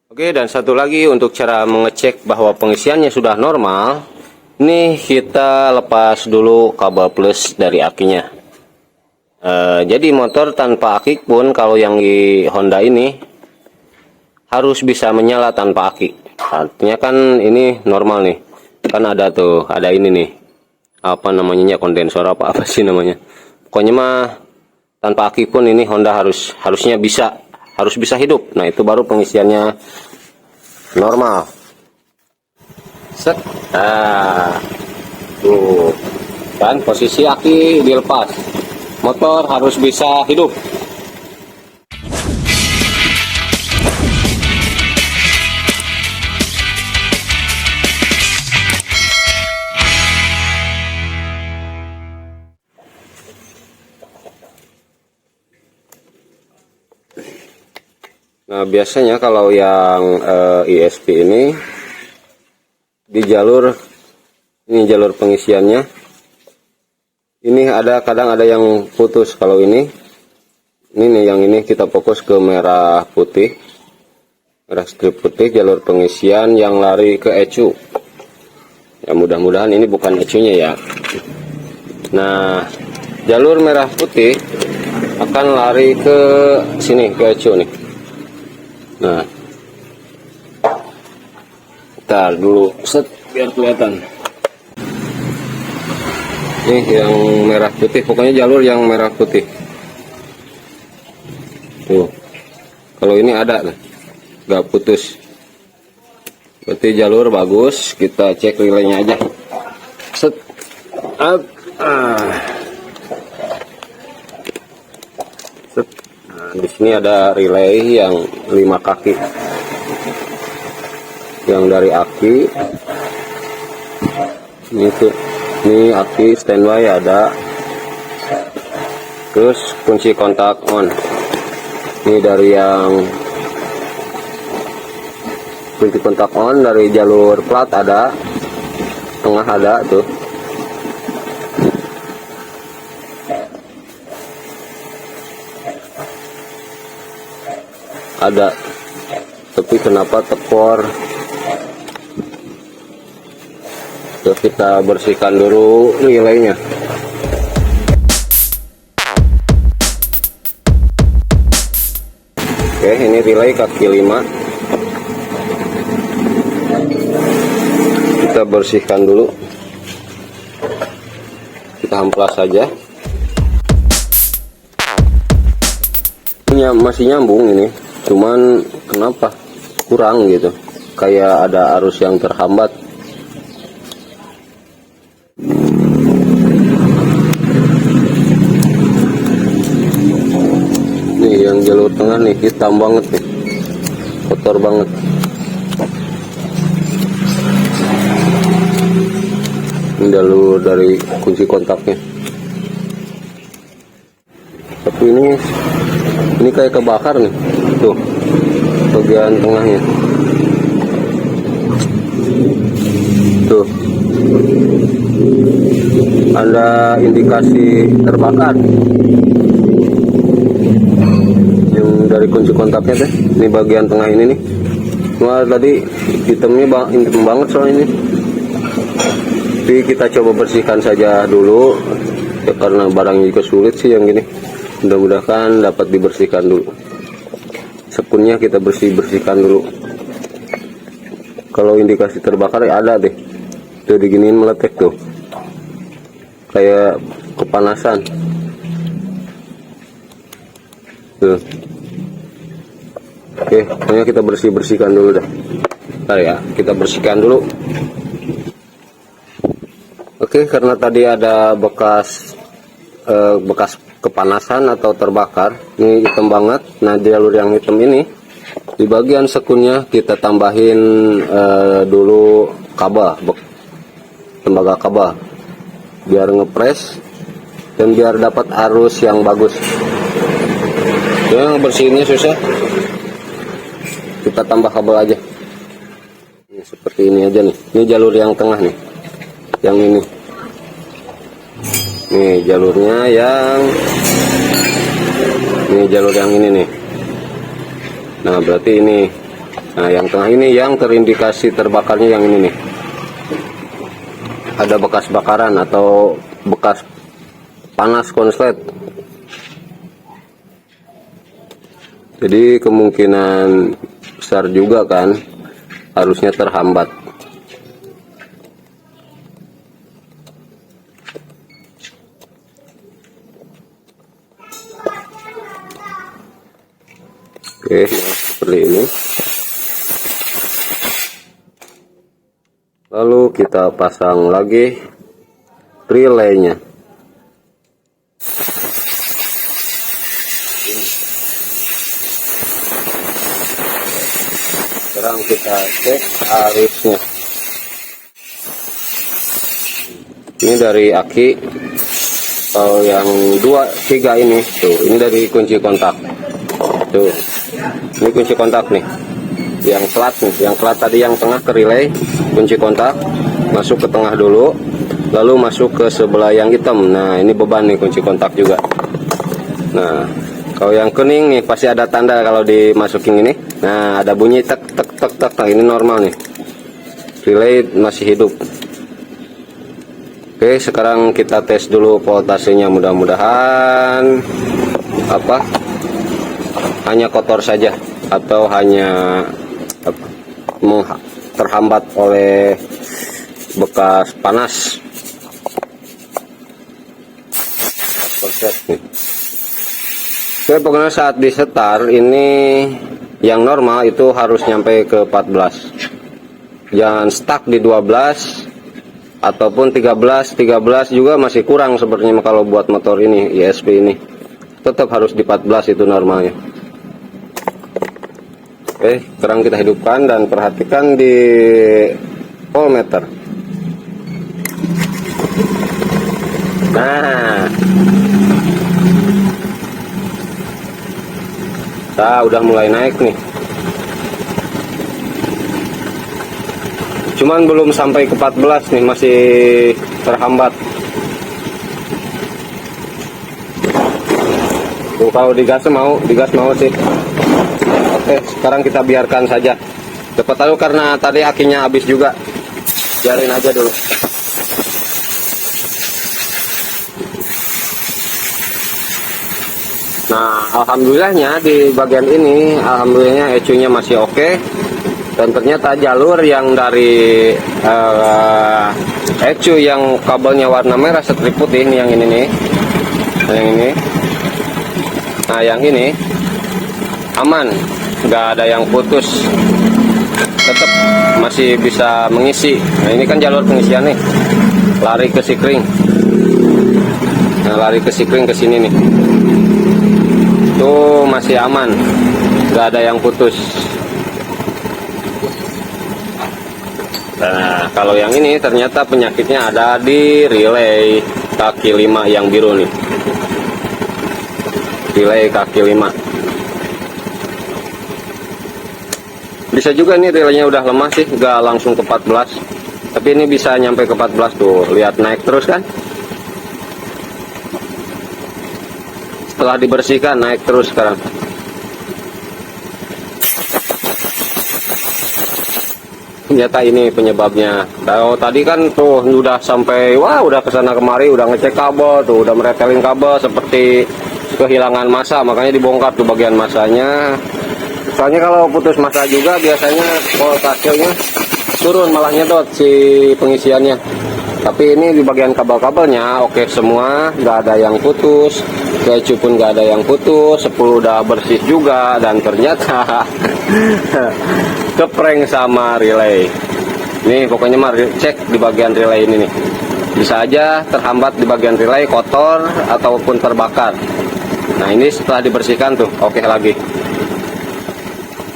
Oke, dan satu lagi untuk cara mengecek bahwa pengisiannya sudah normal, ini kita lepas dulu kabel plus dari akinya. Jadi motor tanpa aki pun kalau yang di Honda ini harus bisa menyala tanpa aki. Artinya kan ini normal nih, kan ada tuh, ada ini nih, apa namanya, kondensor apa sih namanya. Pokoknya mah tanpa aki pun ini Honda harusnya bisa hidup. Nah, itu baru pengisiannya normal. Set. Nah, tuh kan posisi aki dilepas, motor harus bisa hidup. Nah, biasanya kalau yang ESP ini di jalur ini, jalur pengisiannya ini kadang ada yang putus. Kalau ini nih, yang ini kita fokus ke merah putih, merah strip putih, jalur pengisian yang lari ke ECU. Ya, mudah-mudahan ini bukan ECU-nya ya. Nah, jalur merah putih akan lari ke sini, ke ECU nih. Nah, ntar dulu set biar kelihatan. Nih yang merah putih, pokoknya jalur yang merah putih. Tuh, kalau ini ada, nggak putus. Berarti jalur bagus. Kita cek relaynya aja. Set, up, set. Nah, di sini ada relay yang 5 kaki, yang dari aki. Ini aki standby ada. Terus kunci kontak on. Ini dari yang kunci kontak on dari jalur plat ada, tengah ada tuh. Ada, tapi kenapa tekor? Terus kita bersihkan dulu relaynya. Oke, ini relay kaki 5. Kita bersihkan dulu. Kita amplas saja. Masih nyambung ini. Cuman kenapa kurang gitu, kayak ada arus yang terhambat. Nih yang jalur tengah nih hitam banget nih, kotor banget. Ini jalur dari kunci kontaknya, tapi ini kayak kebakar nih, tuh bagian tengahnya tuh ada indikasi terbakar. Yang dari kunci kontaknya teh, ini bagian tengah ini nih. Wah, tadi hitam banget soalnya ini. Tapi kita coba bersihkan saja dulu ya, karena barangnya juga sulit sih yang gini. Mudah-mudahan dapat dibersihkan dulu. Sekunnya kita bersihkan dulu. Kalau indikasi terbakar ya ada deh. Tuh diginiin meletek tuh, kayak kepanasan tuh. Oke, pokoknya kita bersihkan dulu dah. Bentar ya, kita bersihkan dulu. Oke, karena tadi ada bekas kepanasan atau terbakar, ini hitam banget. Nah, jalur yang hitam ini di bagian sekunnya kita tambahin dulu kabel, tembaga kabel, biar ngepres dan biar dapat arus yang bagus. Ya, bersihinnya susah, kita tambah kabel aja. Ini seperti ini aja nih. Ini jalur yang tengah nih, yang ini. Nih jalurnya ini jalur yang ini nih. Nah, berarti ini Nah, yang tengah ini yang terindikasi terbakarnya yang ini nih. Ada bekas bakaran atau bekas panas konslet. Jadi kemungkinan besar juga kan harusnya terhambat. Oke, nah seperti ini. Lalu kita pasang lagi relaynya. Sekarang kita cek arusnya. Ini dari aki. Kalau yang 2, 3 ini tuh, ini dari kunci kontak. Tuh. Ini kunci kontak nih. Yang plat nih, yang plat tadi yang tengah ke relay, kunci kontak masuk ke tengah dulu, lalu masuk ke sebelah yang hitam. Nah, ini beban nih kunci kontak juga. Nah, kalau yang kuning nih pasti ada tanda kalau dimasukin ini. Nah, ada bunyi tek tek tek tek. Nah, ini normal nih. Relay masih hidup. Oke, sekarang kita tes dulu voltasenya, mudah-mudahan hanya kotor saja atau hanya terhambat oleh bekas panas. Oke, pokoknya saat disetar ini yang normal itu harus nyampe ke 14. Jangan stuck di 12 ataupun 13 juga masih kurang sepertinya kalau buat motor ini ISP ini. Tetap harus di 14 itu normalnya. Oke, sekarang kita hidupkan dan perhatikan di voltmeter. Nah, udah mulai naik nih. Cuman belum sampai ke 14 nih, masih terhambat. Tuh, kalau digas mau sih. Oke, sekarang kita biarkan saja. Cepat tahu karena tadi akinya habis juga. Biarin aja dulu. Nah, alhamdulillahnya di bagian ini, alhamdulillahnya ECU-nya masih oke. Dan ternyata jalur yang dari ECU yang kabelnya warna merah strip putih ini, yang ini nih. Yang ini. Nah, yang ini aman, nggak ada yang putus, tetap masih bisa mengisi. Nah, ini kan jalur pengisian nih, lari ke sikring. Nah, lari ke sikring ke sini nih, tuh masih aman, nggak ada yang putus. Nah, kalau yang ini ternyata penyakitnya ada di relay kaki 5 yang biru nih, relay kaki 5. Bisa juga nih relaynya udah lemah sih, nggak langsung ke 14, tapi ini bisa nyampe ke 14 tuh, lihat naik terus kan. Setelah dibersihkan naik terus sekarang. Ternyata ini penyebabnya. Kalau tadi kan tuh udah sampai, wah udah kesana kemari, udah ngecek kabel tuh, udah meretelin kabel seperti kehilangan massa, makanya dibongkar tuh bagian massanya. Soalnya kalau putus massa juga biasanya voltasenya turun, malah nyedot si pengisiannya. Tapi ini di bagian kabel-kabelnya oke semua, nggak ada yang putus. ECU pun nggak ada yang putus, 10 udah bersih juga. Dan ternyata keprank sama relay. Nih pokoknya mah cek di bagian relay ini nih. Bisa aja terhambat di bagian relay, kotor ataupun terbakar. Nah, ini setelah dibersihkan tuh oke lagi.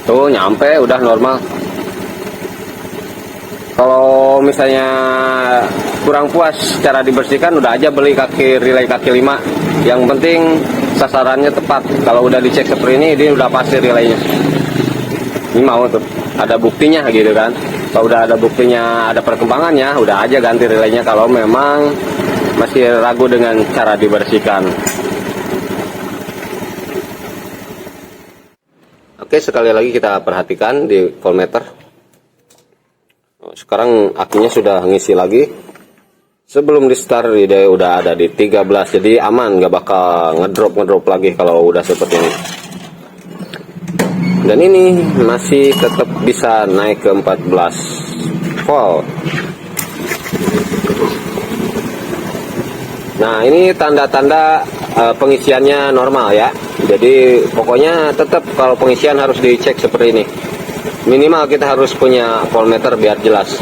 Tuh nyampe udah normal. Kalau misalnya kurang puas cara dibersihkan, udah aja beli relay kaki 5. Yang penting sasarannya tepat. Kalau udah dicek seperti ini udah pasti relaynya. Ini mau tuh ada buktinya gitu kan. Kalau udah ada buktinya, ada perkembangannya, udah aja ganti relaynya kalau memang masih ragu dengan cara dibersihkan. Oke, sekali lagi kita perhatikan di voltmeter. Sekarang akinya sudah ngisi lagi. Sebelum di start dia udah ada di 13, jadi aman, nggak bakal ngedrop lagi kalau udah seperti ini. Dan ini masih tetap bisa naik ke 14 volt. Nah, ini tanda-tanda pengisiannya normal ya. Jadi pokoknya tetap kalau pengisian harus dicek seperti ini. Minimal kita harus punya voltmeter biar jelas.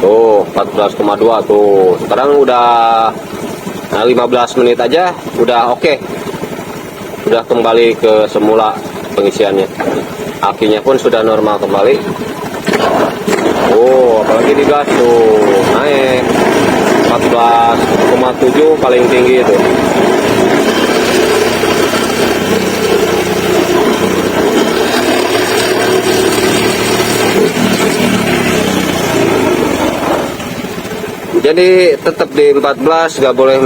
Tuh 14,2 tuh. Sekarang udah 15 menit aja udah oke. Udah kembali ke semula pengisiannya. Akinya pun sudah normal kembali. Oh, apalagi digas tuh naik 14,7 paling tinggi itu. Jadi tetap di 14, nggak boleh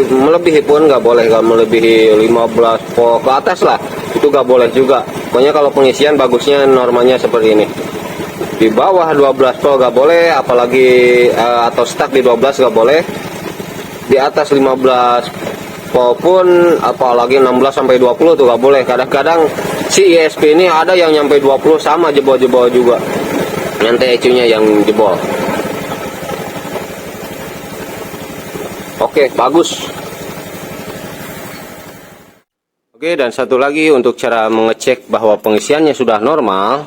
melebihi pun nggak boleh, nggak melebihi 15 volt ke atas lah, itu nggak boleh juga. Pokoknya kalau pengisian bagusnya normanya seperti ini. Di bawah 12 volt nggak boleh, apalagi atau stuck di 12 nggak boleh. Di atas 15 volt pun, apalagi 16 sampai 20 tuh nggak boleh. Kadang-kadang si ISP ini ada yang nyampe 20 sama jebol-jebol juga. Nanti ECU-nya yang jebol. Oke, bagus. Oke, dan satu lagi untuk cara mengecek bahwa pengisiannya sudah normal.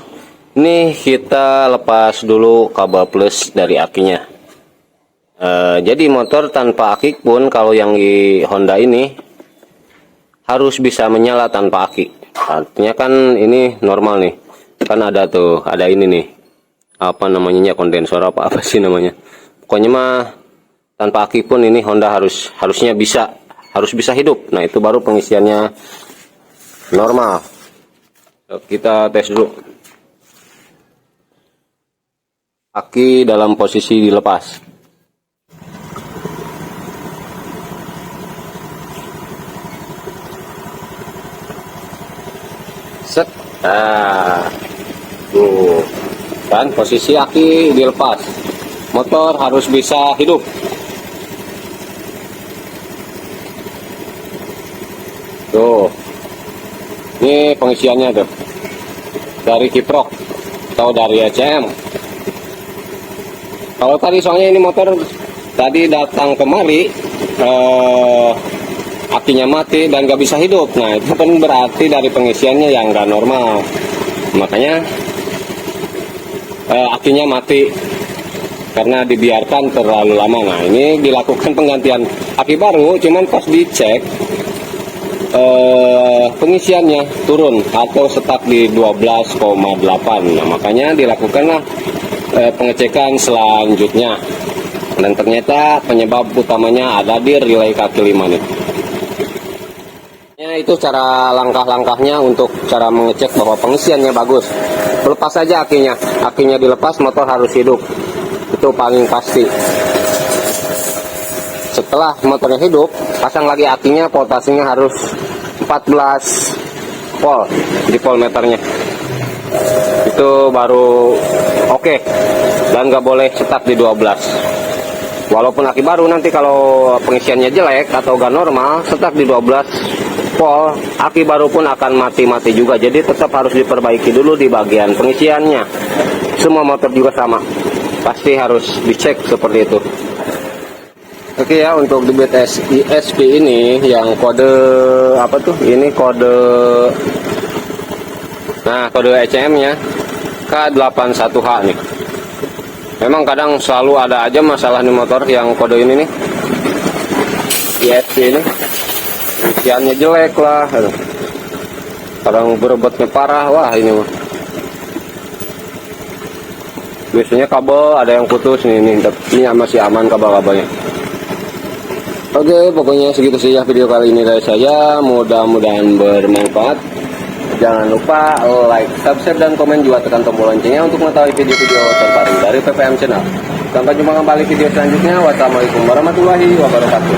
Ini kita lepas dulu kabel plus dari akinya. Jadi motor tanpa aki pun kalau yang di Honda ini harus bisa menyala tanpa aki. Artinya kan ini normal nih. Kan ada tuh, ada ini nih. Apa namanya, kondensor apa sih namanya. Pokoknya mah tanpa aki pun ini Honda harusnya bisa hidup. Nah, itu baru pengisiannya normal. Kita tes dulu. Aki dalam posisi dilepas. Set. Nah, tuh. Dan posisi aki dilepas. Motor harus bisa hidup. Tuh, ini pengisiannya tuh dari kiprok atau dari ECM. Kalau tadi soalnya ini motor tadi datang kemari, akinya mati dan nggak bisa hidup. Nah, itu kan berarti dari pengisiannya yang nggak normal. Makanya akinya mati karena dibiarkan terlalu lama. Nah, ini dilakukan penggantian aki baru, cuman pas dicek pengisiannya turun atau stuck di 12,8. Nah, makanya dilakukanlah pengecekan selanjutnya, dan ternyata penyebab utamanya ada di relay kaki 5 nih. Ya, itu cara langkah-langkahnya untuk cara mengecek bahwa pengisiannya bagus. Lepas saja akinya dilepas, motor harus hidup, itu paling pasti. Setelah motornya hidup, pasang lagi akinya, voltasenya harus 14 volt di voltmeternya. Itu baru oke. Dan nggak boleh stuck di 12. Walaupun aki baru, nanti kalau pengisiannya jelek atau nggak normal, stuck di 12 volt, aki baru pun akan mati-mati juga. Jadi tetap harus diperbaiki dulu di bagian pengisiannya. Semua motor juga sama, pasti harus dicek seperti itu. Oke ya, untuk di BTS ISP ini yang kode apa tuh? Ini kode, nah kode ECM-nya K81H nih. Memang kadang selalu ada aja masalah di motor yang kode ini nih, ISP ini. Isiannya jelek lah, kadang berebotnya parah. Wah, ini mah biasanya kabel ada yang putus nih, ini masih aman kabel-kabelnya. Oke, pokoknya segitu saja video kali ini dari saya. Mudah-mudahan bermanfaat. Jangan lupa like, subscribe, dan komen, juga tekan tombol loncengnya untuk mengetahui video-video terbaru dari PPM Channel. Sampai jumpa kembali video selanjutnya. Wassalamualaikum warahmatullahi wabarakatuh.